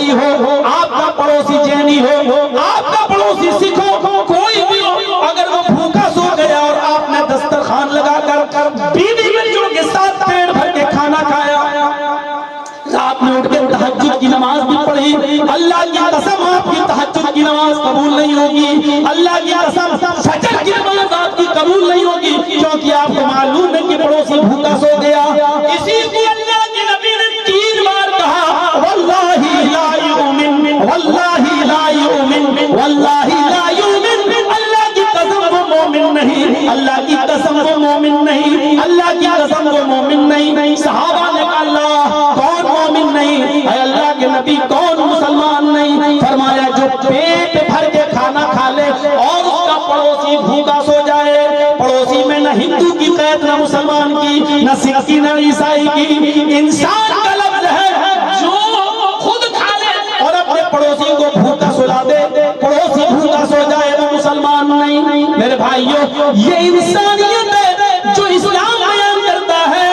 عیسائی ہو، آپ کا پڑوسی جینی ہو، آپ کا پڑوسی سکھ ہو، کوئی بھی ہو، اگر وہ بھوکا سو گیا اور آپ نے دسترخوان لگا کر بیوی بچوں کے ساتھ پیٹ بھر کے کھانا کھایا، رات میں اٹھ کے تہجد کی نماز بھی پڑھی، اللہ کی قسم آپ کی تہجد کی نماز قبول نہیں ہوگی، اللہ کی قسم فجر کی نماز آپ کی قبول نہیں ہوگی، کیونکہ آپ کو معلوم ہے کہ پڑوسی بھوکا سو گیا۔ اسی کو اللہ کے نبی نے 3 بار کہا، واللہ لا یؤمن، واللہ لا یؤمن، واللہ لا یؤمن، اللہ کی قسم وہ مومن نہیں، اللہ کی قسم وہ مومن نہیں، اللہ کی قسم وہ مومن نہیں۔ صحابہ نے کہا اللہ کون مومن نہیں؟ اے اللہ کے نبی کون مسلمان نہیں؟ فرمایا جو پیٹ بھر کے کھانا کھا لے اور اس کا پڑوسی بھوکا سو جائے۔ پڑوسی میں نہ ہندو کی قید، نہ مسلمان کی، نہ سکھ کی، نہ عیسائی کی، انسان کا لفظ ہے جو خود کھا لے اور اپنے پڑوسی کو بھوکا سلا دے، پڑوسی بھوکا سو جائے وہ مسلمان نہیں۔ میرے بھائیو یہ انسانیت ہے جو اسلام بیان کرتا ہے۔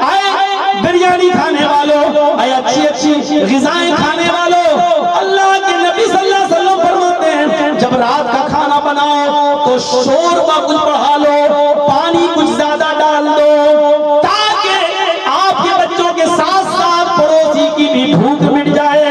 آئے بریانی کھانے والوں، آئے اچھی اچھی غذائیں کھانے والوں، اللہ کے نبی صلی اللہ علیہ وسلم فرماتے ہیں جب رات کا کھانا بناؤ تو شوربہ کچھ بڑھا لو، پانی کچھ زیادہ ڈال دو، تاکہ آپ کے بچوں کے ساتھ ساتھ پڑوسی کی بھی بھوک مٹ جائے۔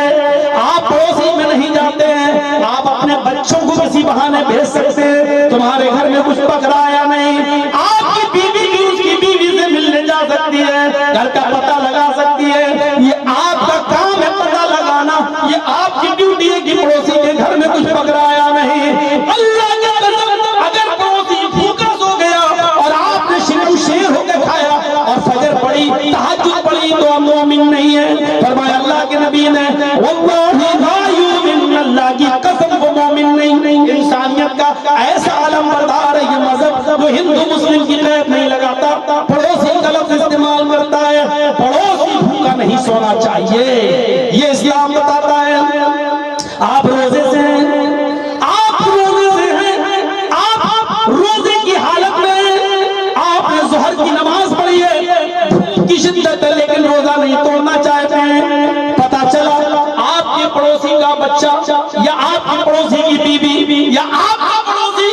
آپ پڑوسی میں نہیں جاتے ہیں، آپ اپنے بچوں کو کسی بہانے بھیج سکتے ہیں، تمہارے گھر میں کچھ پک رہا یا نہیں، آپ کی بیوی بھی اس کی بیوی سے ملنے جا سکتی ہے، گھر کا پتہ لگا سکتی ہے، یہ آپ کا کام ہے پتہ لگانا، یہ آپ کی ڈیوٹی ہے کہ پڑوسی کے گھر میں کچھ پک رہا یا نہیں۔ اللہ کی قسم اگر پڑوسی بھوکا سو گیا اور آپ نے شیر ہو کے کھایا اور فجر پڑھی، تہجد پڑھی تو ہم مومن نہیں ہیں۔ فرمایا اللہ کے نبی نے واللہ لا یؤمن، اللہ کی قسم وہ مومن نہیں۔ انسانیت کا ایسا علم بردار ہے یہ مذہب، وہ ہندو مسلم کی قید نہیں لگاتا، پڑوسی کا لفظ استعمال کرتا ہے، پڑوسی بھوکا نہیں سونا چاہیے، یہ اسلام بتاتا ہے۔ آپ روزے سے ہیں، آپ روزے سے ہیں، آپ روزے کی حالت میں آپ نے ظہر کی نماز پڑھی ہے کی شدت ہے لیکن روزہ نہیں توڑنا چاہتے ہیں، پتہ چلا آپ کے پڑوسی کا بچہ یا آپ کے پڑوسی کی بیوی یا آپ کا پڑوسی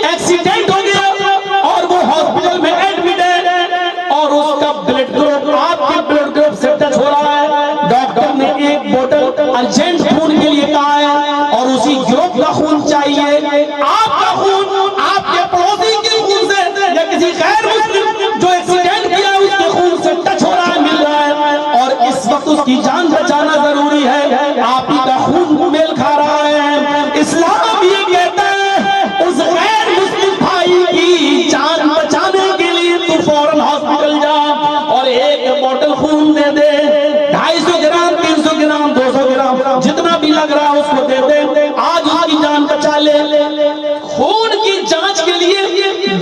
ایکسیڈنٹ ہو گیا اور وہ ہاسپٹل میں ایڈمٹ ہے اور اس کا بلڈ گروپ آپ کے بلڈ گروپ سے ٹچ ہو رہا ہے، ڈاکٹر نے ایک بوتل ارجنٹ خون کے لیے کہا ہے اور اسی گروپ کا خون چاہیے، آپ کا خون آپ کے پڑوسی کے خون سے یا کسی غیر مسلم جو ایکسیڈنٹ کیا اس کے خون سے ٹچ ہو رہا ہے، مل رہا ہے اور اس وقت اس کی جان بچانا ضروری ہے، آپ ہی کا خون میل کھا رہا ہے۔ اسلام یہ کہتا ہے اس غیر مسلم بھائی کی جان بچانے کے لیے تو فوراً ہاسپٹل جا اور ایک بوتل خون دے دے، 250 گرام 300 گرام 200 گرام جتنا بھی لگ رہا اس کو دے دے، آج اس کی جان بچا لے۔ خون کی جانچ کے لیے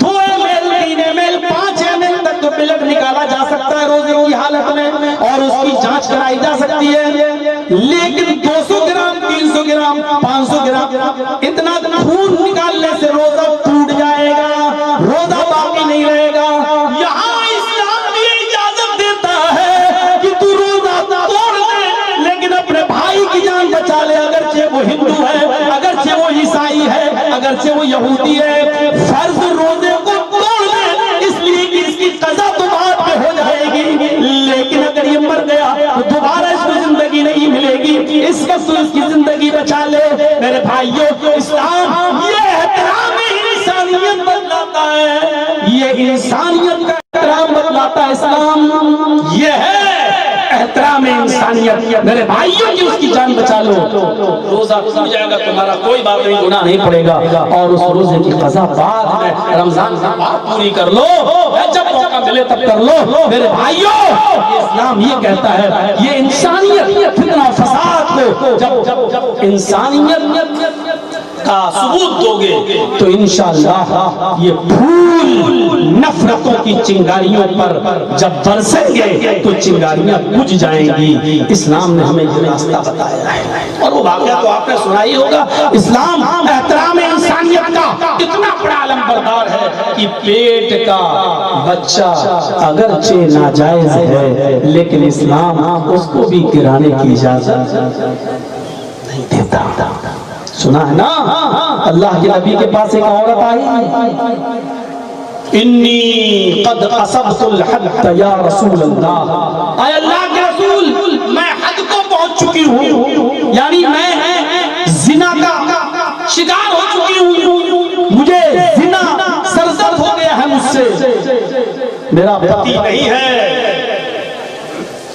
2 ml 3 ml 5 ml تک تو بلڈ نکالا جا سکتا ہے روزے کی حالت میں اور اس کی جانچ کرائی جا سکتی ہے، لیکن 200 گرام 300 گرام 500 گرام اتنا خون نکالنے سے روزہ ٹوٹ جائے گا، روزہ باقی نہیں رہے گا۔ یہاں اسلام یہ اجازت دیتا ہے کہ تو روزہ توڑ لے لیکن اپنے بھائی کی جان بچا لے، اگرچہ وہ ہندو ہے، اگرچہ وہ عیسائی ہے، اگرچہ وہ یہودی ہے، فرض روزے کو توڑ لے اس لیے کہ اس کی قضا تو بعد میں ہو جائے گی، لیکن اگر یہ مر گیا تو دوبارہ اس کو زندگی نہیں ملے گی، اس وقت تو اس کی زندگی بچا لے۔ میرے بھائیوں اسلام یہ احترام انسانیت بتلاتا ہے، یہ انسانیت کا احترام بتلاتا ہے، اسلام یہ ہے احترام انسانیت۔ میرے بھائیوں کی اس کی جان بچا لو، روزہ ٹوٹ جائے گا تمہارا کوئی بات نہیں، گناہ نہیں پڑے گا اور اس روزے کی قضا بعد میں رمضان سے بعد پوری کر لو، جب موقع ملے تب کر لو۔ میرے بھائیوں اسلام یہ کہتا ہے یہ انسانیت فتنہ فساد کو جب انسانیت کا ثبوت دو گے تو انشاءاللہ یہ پھول نفرتوں کی چنگاریوں پر جب برسیں گے تو چنگاریاں بجھ جائیں گی۔ اسلام نے ہمیں یہ راستہ بتایا ہے اور وہ واقعہ تو آپ نے سنا ہی ہوگا۔ اسلام احترام انسانیت کا اتنا بڑا علم بردار ہے کہ پیٹ کا بچہ اگرچہ ناجائز ہے لیکن اسلام اس کو بھی گرانے کی اجازت نہیں دیتا. سنا ہے نا اللہ کے نبی کے پاس ایک عورت آئی, انی قد اصبت الحد یا رسول اللہ, اے اللہ کے رسول میں حد کو پہنچ چکی ہوں, یعنی میں زنا کا شکار ہو چکی ہوں, مجھے زنا سرزد ہو گیا ہے مجھ سے, میرا پتی نہیں ہے,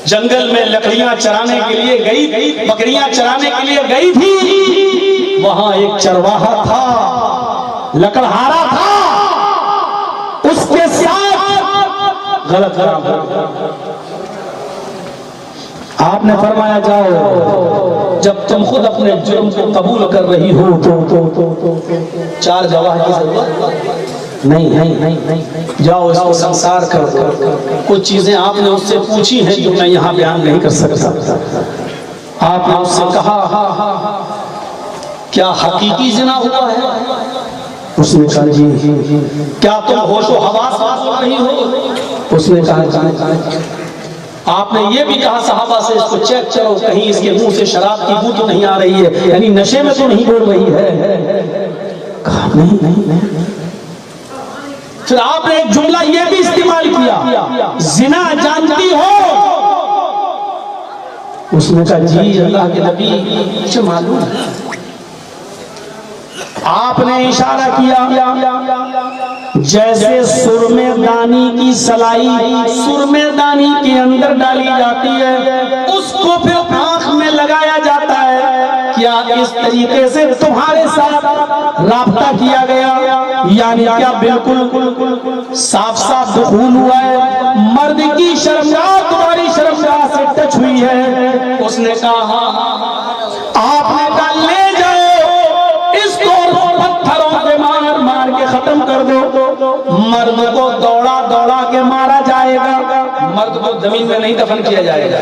جنگل میں لکڑیاں چرانے کے لیے گئی, بکریاں چرانے کے لیے گئی تھی, وہاں ایک چرواہا تھا, لکڑہارا تھا, اس کے ساتھ غلط کام. آپ نے فرمایا جاؤ, جب تم خود اپنے جرم کو قبول کر رہی ہو تو 4 گواہ کی ضرورت نہیں, جاؤ اس کو سنسار کر. کچھ چیزیں آپ نے اس سے پوچھی ہیں جو میں یہاں بیان نہیں کر سکتا. آپ نے اس سے کہا کیا حقیقی زنا ہوا ہے؟ اس نے کہا جی. کیا تم ہوش و حواس میں نہیں ہو؟ اس نے کہا جی. آپ نے یہ بھی کہا صحابہ سے اس کو چیک کرو کہیں اس کے منہ سے شراب کی بو تو نہیں آ رہی ہے, یعنی نشے میں تو نہیں بول رہی ہے. کہا نہیں. پھر آپ نے ایک جملہ یہ بھی استعمال کیا, زنا جانتی ہو؟ اس نے کہا جی اللہ کے نبی مجھے معلوم ہے. آپ نے اشارہ کیا جیسے سرمے دانی کی سلائی سرمے دانی کے اندر ڈالی جاتی ہے, اس کو پھر آنکھ میں لگایا جاتا ہے, کیا اس طریقے سے تمہارے ساتھ رابطہ کیا گیا, یعنی کیا بالکل صاف صاف دخول ہوا ہے, مرد کی شرمگاہ تمہاری شرمگاہ سے ٹچ ہوئی ہے؟ اس نے کہا آپ نے کہا لے جاؤ اس کو پتھروں سے مار کے ختم کر دو. مرد کو دوڑا کے مارا جائے گا, مرد کو زمین میں نہیں دفن کیا جائے گا,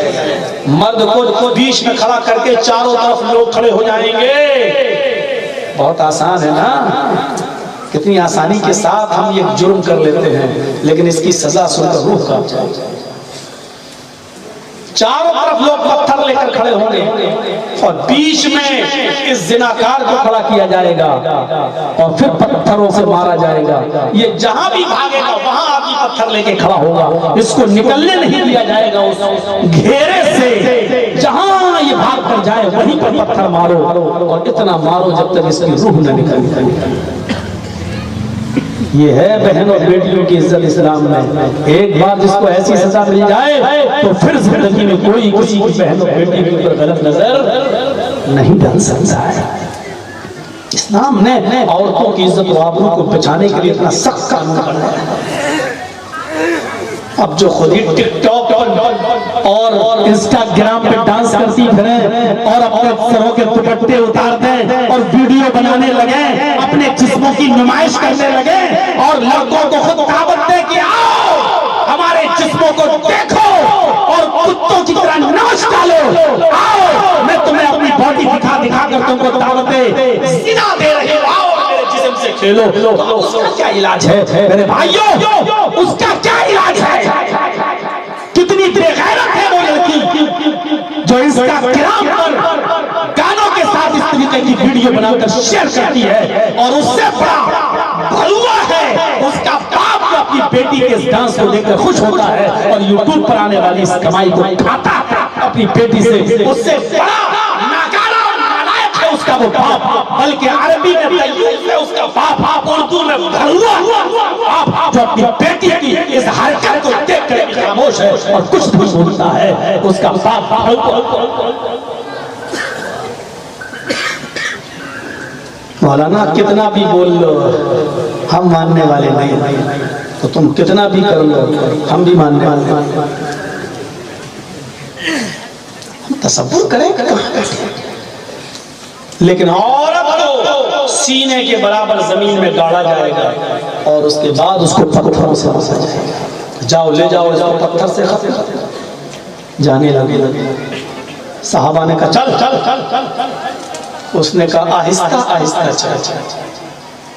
مرد کو بیچ میں کھڑا کر کے چاروں طرف لوگ کھڑے ہو جائیں گے. بہت آسان ہے نا, کتنی آسانی کے ساتھ ہم یہ جرم کر لیتے ہیں, لیکن اس کی سزا سن کر روح کانپ جائے. چاروں طرف لوگ پتھر لے کر کھڑے ہوں گے اور بیچ میں اس زناکار کو کھڑا کیا جائے گا اور پھر پتھروں سے مارا جائے گا. یہ جہاں بھی بھاگے گا وہاں آدمی پتھر لے کے کھڑا ہوگا, اس کو نکلنے نہیں دیا جائے گا اس گھیرے سے. جہاں یہ بھاگ کر جائے وہیں پر پتھر مارو, اور اتنا مارو جب تک اس کی روح نہ نکلے. یہ ہے بہن اور بیٹیوں کی عزت اسلام میں. ایک بار جس کو ایسی سزا مل جائے تو پھر زندگی میں کوئی کسی کی بہن اور بیٹی کے اوپر غلط نظر نہیں ڈال سکتا ہے. اسلام نے عورتوں کی عزت و آبرو کو بچانے کے لیے اتنا سخت قانون بنایا ہے. اب جو خود ہی ٹک ٹاک اور انسٹاگرام پہ ڈانس کرتی پھریں اور اپنے سروں کے دوپٹے اتار دیں اور ویڈیو بنانے لگے, اپنے جسموں کی نمائش کرنے لگے اور لڑکوں کو خود دعوت دیں کہ آؤ ہمارے جسموں کو دیکھو اور کتوں کی طرح ناچ ڈالو, آؤ میں تمہیں اپنی باڈی دکھا کر تم کو دعوت زنا دے رہی ہوں, آؤ میرے جسم سے کھیلو. اس کا کیا علاج ہے میرے بھائیوں؟ اس کا کیا علاج ہے؟ کتنی بے غیرت ہے وہ لڑکی جو انسٹاگرام پر گانوں کے ساتھ اس طریقے کی ویڈیو بنا کر شیئر کرتی ہے, اور اس سے بڑا بھلوا ہے اس کا باپ جو اپنی بیٹی کے اس ڈانس کو دیکھ کر خوش ہوتا ہے اور یوٹیوب پر آنے والی اس کمائی کو کھاتا ہے اپنی بیٹی سے. اس سے بڑا ناکارہ اور نالائق ہے اس کا وہ باپ, بلکہ عربی میں دیوس ہے اس کا باپ, اردو میں بھلوا باپ جو اپنی بیٹی کی اس حرکت کو دیکھ کر خاموش ہے اور کچھ نہیں بولتا ہے. اس کا باپ مولانا کتنا بھی بول لو ہم ماننے والے نہیں, تو تم کتنا بھی کر لو ہم بھی ماننے والے نہیں. ہم تصور کریں لیکن عورت کو سینے کے برابر زمین میں گاڑا جائے گا اور اس کے بعد اس کو پتھروں سے مارا جائے گا. جاؤ لے جاؤ اس کو پتھر سے ختم. جانے لگے صحابہ نے کہا چل چل چل چل چل. اس نے کہا آہستہ آہستہ چل.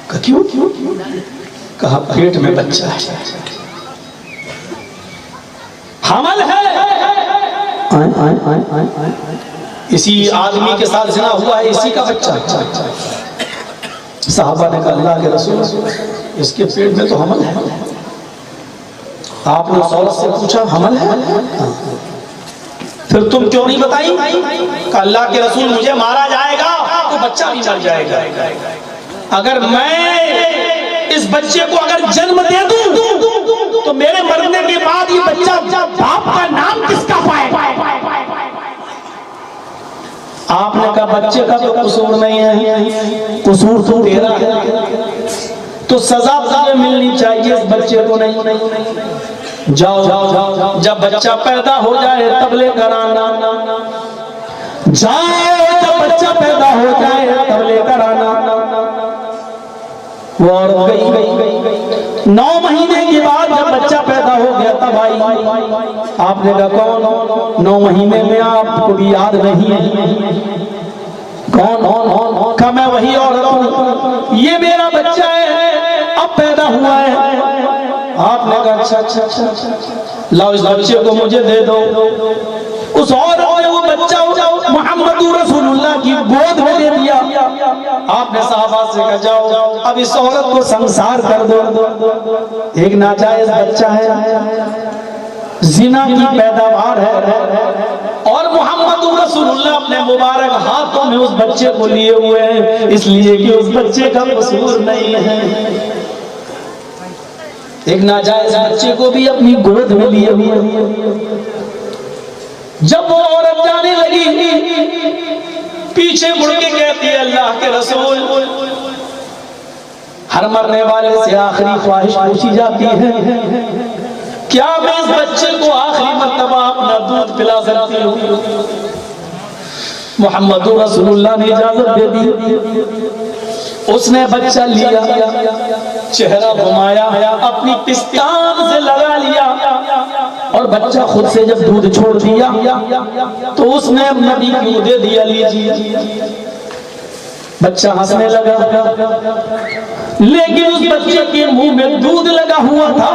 کہا کیوں؟ کہا پیٹ میں بچہ ہے, حمل ہے. اسی آدمی کے ساتھ زنا ہوا ہے، اسی کا بچہ۔ صحابہ نے کہا اللہ کے رسول اس کے پیٹ میں تو حمل ہے۔ آپ نے اس عورت سے پوچھا حمل ہے؟ پھر تم کیوں نہیں بتائی؟ کہ اللہ کے رسول مجھے مارا جائے گا تو بچہ بھی مر جائے گا، اگر میں اس بچے کو اگر جنم دے دوں تو میرے مرنے کے بعد یہ بچہ باپ کا نام کس کا پائے گا؟ آپ نے کہا بچے کا تو قصور نہیں ہے، قصور تو تیرا ہے، تو سزا تمہیں ملنی چاہیے، اس بچے کو نہیں۔ جاؤ جب بچہ پیدا ہو جائے تب لے کر آنا، جاؤ جب بچہ پیدا ہو جائے تب لے کر آنا۔ وہ عورت گئی، 9 مہینے کے بعد جب بچہ پیدا ہو گیا تب آئی۔ آپ نے کہا کون؟ 9 مہینے میں آپ کو بھی یاد نہیں ہے کون؟ کہا میں وہی عورت ہوں، یہ میرا بچہ ہے، اب پیدا ہوا ہے۔ آپ نے کہا اچھا لاؤ اس بچے کو مجھے دے دو۔ اس عورت نے وہ بچہ محمد رسول اللہ کی گود میں دے دیا۔ آپ نے صحابہ سے کہا جاؤ اب اس عورت کو سنسار کر دو، ایک ناجائز بچہ ہے، زنا کی پیداوار ہے، اور محمد رسول اللہ اپنے مبارک ہاتھوں میں اس بچے کو لیے ہوئے ہیں، اس لیے کہ اس بچے کا قصور نہیں ہے۔ ایک ناجائز بچے کو بھی اپنی گود میں لیے ہوئے۔ جب وہ عورت جانے لگی پیچھے مڑ کے کہتی ہے اللہ کے رسول، ہر مرنے والے سے آخری خواہش پوچھی جاتی ہے، کیا میں اس بچے کو آخری مرتبہ اپنا دودھ پلا سکتی ہوں؟ محمد رسول اللہ نے اجازت دے دی۔ اس نے بچہ لیا، چہرہ گھمایا، اپنی پستان سے لگا لیا، اور بچہ خود سے جب دودھ چھوڑ دیا تو اس نے نبی کو دے دیا، لیجیے۔ بچہ ہنسنے لگا، لیکن اس بچے کے منہ میں دودھ لگا ہوا تھا،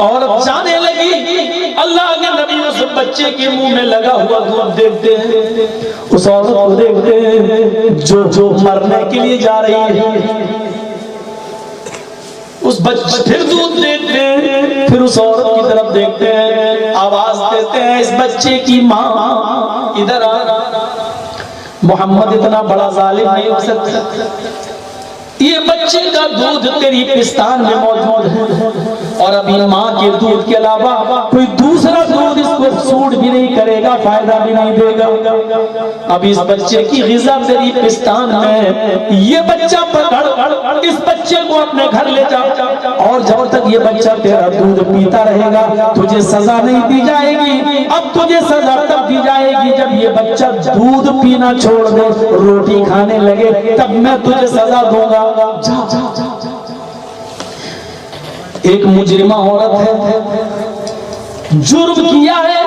اور جانے لگی اللہ کے نبی اس بچے کے منہ میں لگا ہوا دودھ دیکھتے ہیں، اس عورت کو دیکھتے ہیں جو مرنے کے لیے جا رہی ہے، اس بچے پھر دودھ دیکھتے ہیں، پھر اس عورت کی طرف دیکھتے ہیں، آواز دیتے ہیں اس بچے کی ماں ادھر آ۔ محمد اتنا بڑا ظالم نہیں ہو سکتا، یہ بچے کا دودھ تیری پستان میں موجود ہے، اور ابھی ماں کے دودھ کے علاوہ کوئی دوسرا دودھ اس کو سوٹ بھی نہیں کرے گا، فائدہ بھی نہیں دے گا۔ اب اس بچے کی غذا تیری پستان میں، یہ بچہ پکڑ اس بچے کو اپنے گھر لے جا، اور جب تک یہ بچہ تیرا دودھ پیتا رہے گا تجھے سزا نہیں دی جائے گی۔ اب تجھے سزا تب دی جائے گی جب یہ بچہ دودھ پینا چھوڑ دے، روٹی کھانے لگے، تب میں تجھے سزا دوں گا۔ ایک مجرمہ عورت ہے، جرم کیا ہے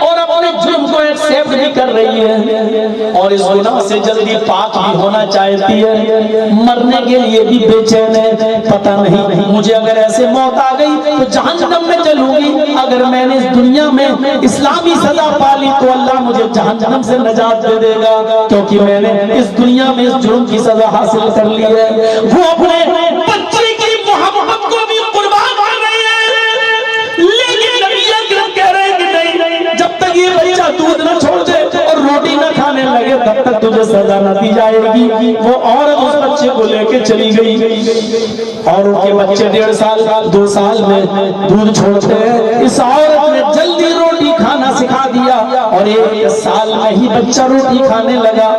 اور اپنے جرم کو ایکسپٹ بھی کر رہی ہے، اور اس گناہ سے جلدی پاک بھی ہونا چاہتی ہے، مرنے کے لیے بھی بے چین ہے، پتہ نہیں مجھے اگر ایسے موت آ گئی تو جہنم میں چلوں گی، اگر میں نے اس دنیا میں اسلامی سزا پالی تو اللہ مجھے جہنم سے نجات دے دے گا، کیونکہ میں نے اس دنیا میں اس جرم کی سزا حاصل کر لی ہے۔ وہ اپنے بچے کی محبت کو بھی قربان کر رہی ہے، لیکن نبی اکرم کہہ رہے ہیں کہ نہیں، جب تک یہ بچہ دودھ نہ چھوڑ دے اور روٹی نہ کھانے لگے تب تک تجھے سزا نہ دی جائے گی۔ وہ عورت اس بچے کو لے کے چلی گئی، اور ان کے بچے 1.5 سال 2 سال میں دودھ چھوڑتے ہیں۔ اس عورت نے جلدی روٹی کھانا سکھا دیا، اور 1 سال میں ہی بچہ روٹی کھانے لگا۔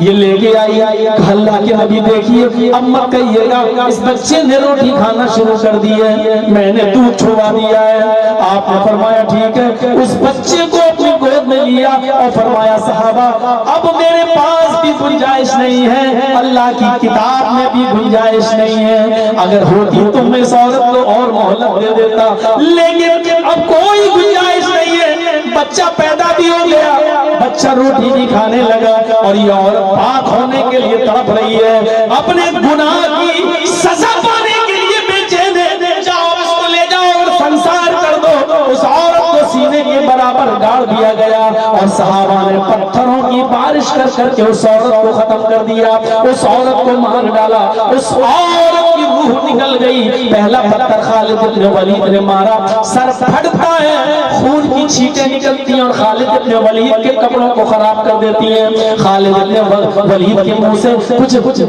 یہ لے کے آئی، اللہ کے نبی دیکھیے، اب مت کہیے گا اس بچے نے روٹی کھانا شروع کر دی ہے، میں نے دودھ چھوڑا دیا ہے۔ آپ نے فرمایا ٹھیک ہے، اس بچے کو اپنی گود میں لیا اور فرمایا صحابہ اب میرے پاس بھی گنجائش نہیں ہے، اللہ کی کتاب میں بھی گنجائش نہیں ہے، اگر ہوتی تو میں اس عورت کو اور مہلت دے دیتا، لیکن اب کوئی گنجائش نہیں ہے۔ بچہ پیدا بھی ہو گیا، بچہ روٹی بھی کھانے لگا، اور یہ عورت پاک ہونے کے لیے تڑپ رہی ہے، اپنے گناہ کی سزا پانے کے لیے بے چین ہے۔ جاؤ اس کو لے جاؤ اور سنسار کر دو۔ اس عورت کو سینے کے برابر گاڑ دیا گیا، اور صحابہ نے پتھروں کی بارش کر کر کے اس عورت کو ختم کر دیا، اس عورت کو مار ڈالا، اس عورت کی روح نکل گئی۔ پہلا پتھر خالد ابن ولید نے مارا، سر پھٹتا ہے، خون کی چھینٹیں نکلتی ہیں اور خالد ابن ولید کے کپڑوں کو خراب کر دیتی ہیں۔ خالد ابن ولید کے منہ سے کچھ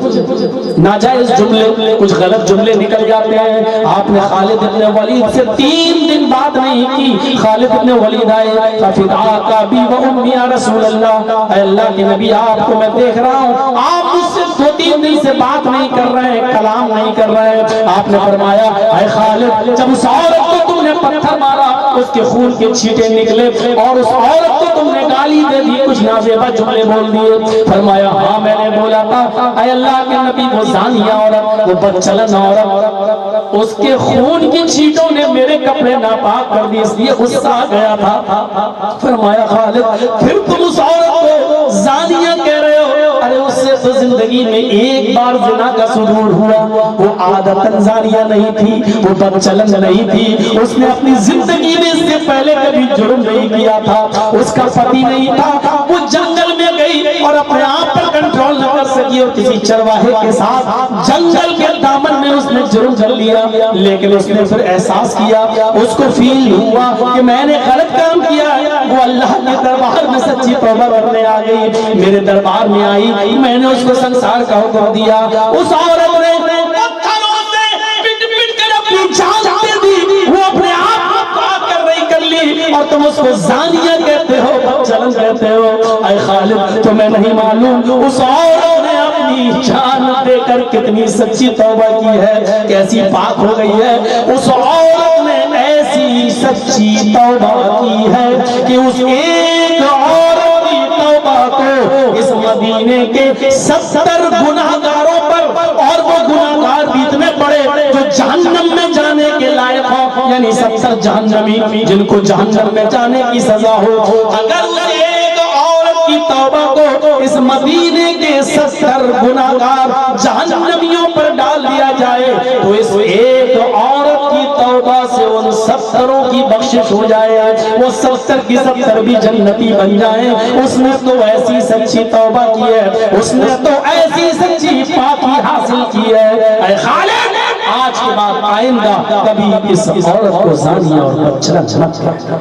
ناجائز جملے، کچھ غلط جملے نکل جاتے ہیں۔ آپ نے خالد ابن ولید سے 3 دن بات نہیں کی۔ خالد ابن ولید آئے، فِدَاكَ أَبِي وَأُمِّي يَا رسول اللہ، اے اللہ کے نبی آپ کو میں دیکھ رہا ہوں، آپ مجھ سے 2-3 دن سے بات نہیں کر رہے ہیں، کلام نہیں کر رہے ہیں۔ آپ نے فرمایا اے خالد، جب اس عورت کو تم نے پتھر مارا اس کے خون کے چھینٹے نکلے اور اس عورت کو تم نے گالی دے دی، کچھ نازیبہ جملے بول دیے۔ فرمایا ہاں میں نے بولا تھا۔ اے اللہ کے نبی وہ زانیہ عورت، وہ بدچلن عورت، اس کے خون کی چھینٹوں نے میرے کپڑے ناپاک کر دیے، اس لیے غصہ آ گیا تھا۔ فرمایا خالد پھر تم اس عورت کو زانیہ کہہ رہے ہو؟ ارے اس سے تو زندگی میں ایک بار زنا کا صدور ہوا، وہ عادتاً زانیہ نہیں تھی، وہ بدچلن نہیں تھی، اس نے اپنی زندگی میں اس سے پہلے کبھی جرم نہیں کیا تھا، اس کا پتی نہیں تھا، وہ جنگل میں گئی اور اپنے آپ پر کنٹرول نہ کر سکی اور کسی چرواہے کے ساتھ جنگل کے دامن میں اس نے جرم کر لیا، لیکن اس نے پھر احساس کیا، اس کو فیل ہوا کہ میں نے غلط کام کیا، وہ اللہ کے دربار میں سچی توبہ کرنے آ گئی، میرے دربار میں آئی، میں نے اس کو سنسار کا حکم دیا، اس عورت نے پتھروں سے پٹ پٹ کر اپنی جان دے دی، وہ اپنے آپ کو پاک کر رہی کر لی، اور تم اس کو زانیہ کہتے ہو، بدچلن کہتے ہو۔ اے خالد تمہیں نہیں معلوم اس عورت نے اپنی جان دے کر کتنی سچی توبہ کی ہے، کیسی پاک ہو گئی ہے۔ اس عورت نے ایسی سچی توبہ کی ہے کہ اس ایک عورت کی توبہ کو اس مدینے کے 70 گناہگاروں پر، اور وہ گناہگار بھی اتنے بڑے جو جہنم میں جانے کے لائق ہو، یعنی 70 جہنمی جن کو جہنم میں جانے کی سزا ہو، اگر اس ایک عورت کی توبہ کو اس مدینے کے 70 گناہگار جہنمیوں پر ڈال دیا جائے تو اس ایک عورت کی توبہ سے ان 70 کی بخشش ہو جائے، وہ 70 کی 70 بھی جنتی بن جائیں۔ اس نے تو ایسی سچی توبہ کی ہے، اس نے تو ایسی سچی پاکی حاصل کی ہے۔ اے خالد آج کے بعد آئندہ کبھی اس عورت کو زانیہ اور بدچلن مت کہنا۔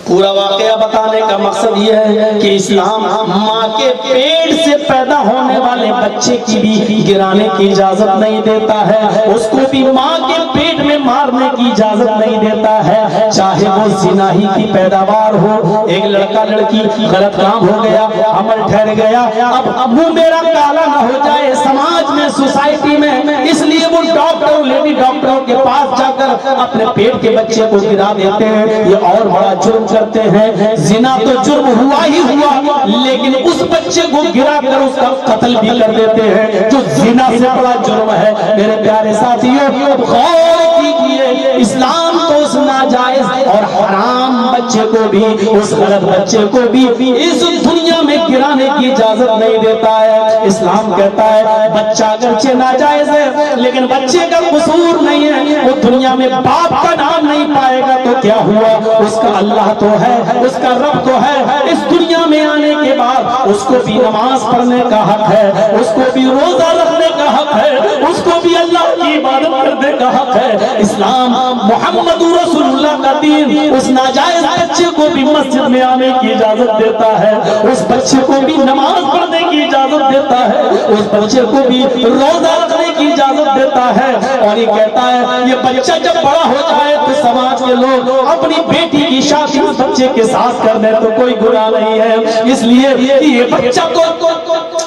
پورا واقعہ بتانے کا مقصد یہ ہے کہ اسلام ماں کے پیٹ سے پیدا ہونے والے بچے کی بھی گرانے کی اجازت نہیں دیتا ہے، اس کو بھی ماں کے پیٹ میں مارنے کی اجازت نہیں دیتا ہے، چاہے وہ زنا ہی کی پیداوار ہو۔ ایک لڑکا لڑکی غلط کام ہو گیا، عمل ٹھہر گیا، اب منہ میرا کالا نہ ہو جائے سماج میں، سوسائٹی میں، اس لیے وہ ڈاکٹر لیڈی ڈاکٹروں کے پاس جا کر اپنے پیٹ کے بچے کو گرا دیتے ہیں، یہ اور بڑا جرم کرتے ہیں۔ زنا تو جرم ہوا ہی ہوا، لیکن اس بچے کو گرا کر اس کا قتل بھی کر دیتے ہیں، جو زنا سے بڑا جرم ہے۔ میرے پیارے ساتھیوں غور کیجئے، اسلام تو اس ناجائز اور حرام بچے کو بھی، اس غلط بچے کو بھی اس دنیا میں گرانے کی اجازت نہیں دیتا ہے۔ اسلام کہتا ہے بچہ اگرچہ ناجائز ہے لیکن بچے کا قصور نہیں ہے، وہ دنیا میں باپ کا نام نہیں پائے گا تو کیا ہوا، اس کا اللہ تو ہے، اس کا رب تو ہے، اس دنیا میں آنے کے بعد اس کو بھی نماز پڑھنے کا حق ہے، اس کو بھی روزہ رکھنے کا حق ہے، اس کو بھی اللہ کی عبادت کرنے کا حق ہے۔ اسلام محمد رسول اللہ کا دین اس ناجائز بچے کو بھی مسجد میں آنے کی اجازت دیتا ہے، اس بچے کو بھی نماز پڑھنے کی اجازت دیتا ہے، اس بچے کو بھی روزہ رکھنے کی اجازت دیتا ہے، اور یہ کہتا ہے یہ بچہ جب بڑا ہو جائے تو سماج کے لوگ اپنی بیٹی کی شادی اس بچے کے ساتھ کر دیں تو کوئی گناہ نہیں ہے، اس لیے یہ بچہ کو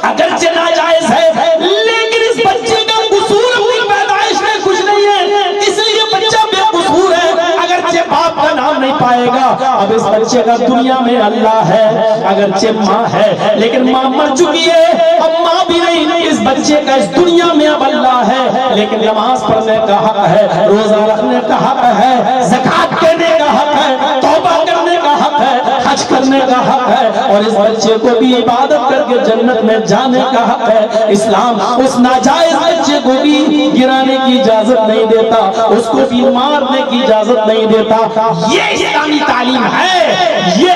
اگرچہ ناجائز ہے لیکن اس بچے کا قصور اپنی پیدائش میں کچھ نہیں ہے، اس لیے بچہ بے قصور ہے، اگرچہ باپ کا نام نہیں پائے گا۔ اب اس بچے کا دنیا میں اللہ ہے، اگرچہ ماں ہے لیکن ماں مر چکی ہے، اب ماں بھی نہیں، اس بچے کا اس دنیا میں اب اللہ ہے لیکن نماز پڑھنے کا حق ہے، روزہ رکھنے کا حق ہے، زکات دینے کا حق ہے، توبہ کرنے کا حق ہے، حج کرنے کا حق ہے اور اس بچے کو بھی عبادت کر کے جنت میں جانے کا حق ہے۔ اسلام اس ناجائز بچے کو بھی گرانے کی اجازت نہیں دیتا، اس کو بھی مارنے کی اجازت نہیں دیتا۔ یہ اسلامی تعلیم ہے، یہ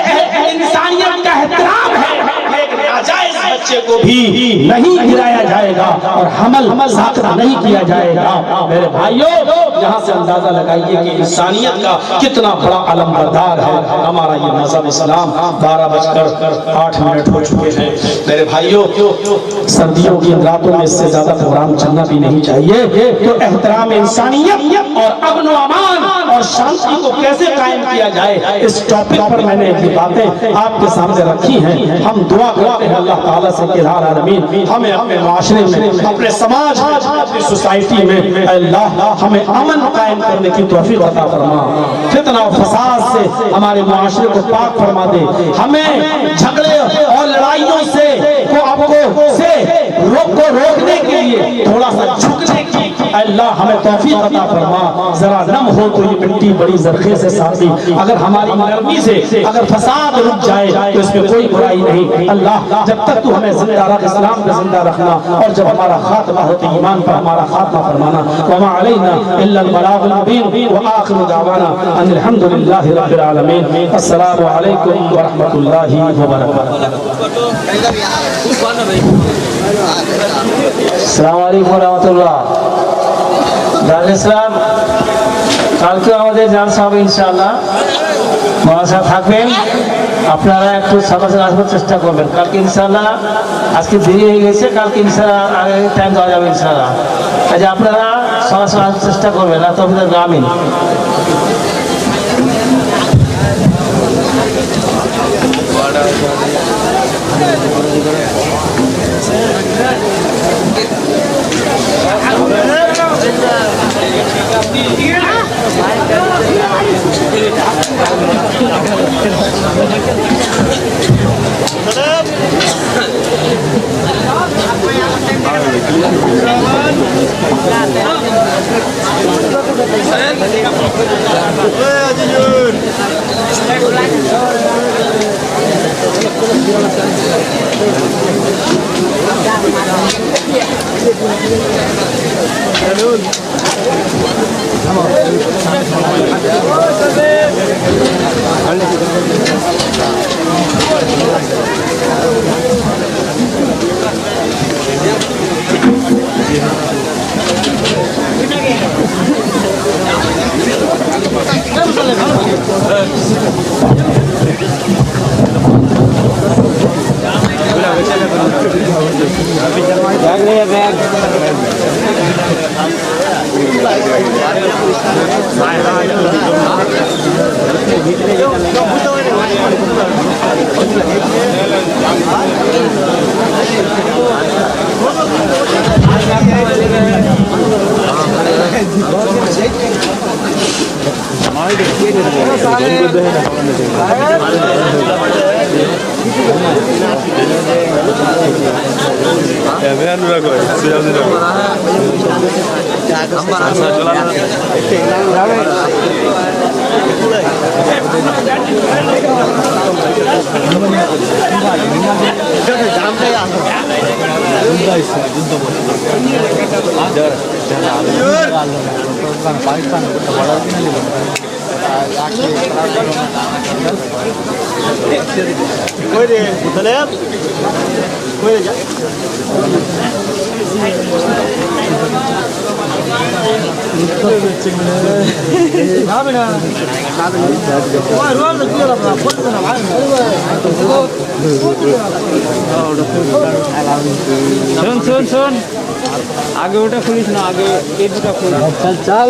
انسانیت کا احترام ہے۔ ایک ناجائز بچے کو بھی نہیں گرایا جائے گا اور حمل ساخت نہیں کیا جائے گا۔ میرے بھائیوں، یہاں سے اندازہ لگائیے کہ انسانیت کا کتنا بڑا علم بردار ہے ہمارا یہ مذہب اسلام۔ 12:08 ہو چکے ہیں۔ میرے بھائیوں، سردیوں کی راتوں میں اس سے زیادہ پروگرام چلنا بھی نہیں چاہیے۔ تو احترام انسانیت اور امن و امان اور شانتی کو کیسے قائم کیا جائے، اس ٹاپک پر میں نے یہ باتیں آپ کے سامنے رکھی ہیں۔ ہم دعا کرتے ہیں اللہ تعالیٰ سے کہ الہ العالمین ہمیں اپنے معاشرے میں، اپنے سماج میں، اپنی سوسائٹی میں اللہ ہمیں امن قائم کرنے کی توفیق عطا فرما، فتنہ و فساد سے ہمارے معاشرے کو پاک فرما دے، ہمیں جھگڑے اور لڑائیوں سے روکنے کے لیے تھوڑا سا جھکنے کی اللہ ہمیں توفیق عطا فرما۔ ذرا نم ہو تو یہ مٹی بڑی زرخیز ہے ساتھی، اگر ہماری نرمی سے اگر فساد رک جائے تو اس میں کوئی برائی نہیں۔ اللہ جب تک تو ہمیں زندہ رکھ، اسلام پہ زندہ رکھنا، اور جب ہمارا خاتمہ ہو تو ایمان پر ہمارا خاتمہ فرمانا۔ وما علینا الا البلاغ المبین وآخر دعوانا ان الحمد للہ رب العالمین۔ السلام علیکم ورحمۃ اللہ وبرکاتہ۔ আসসালামু আলাইকুম রহমতুল্লাহ। দারুল ইসলাম কালকে আমাদের জালসা হবে ইনশাআল্লাহ, মহাশয় থাকবেন, আপনারা একটু সকাল সকাল আসবার চেষ্টা করবেন। কালকে ইনশাআল্লাহ, আজকে দেরি হয়ে গেছে, কালকে ইনশাআল্লাহ আগে টাইম দেওয়া যাবে ইনশাআল্লাহ। কাজে আপনারা সকাল সকাল আসবার চেষ্টা করবেন। না তবে গ্রামীণ শোন আগে ওটা খুলিস না, আগে এই দুটা খুলিস। চল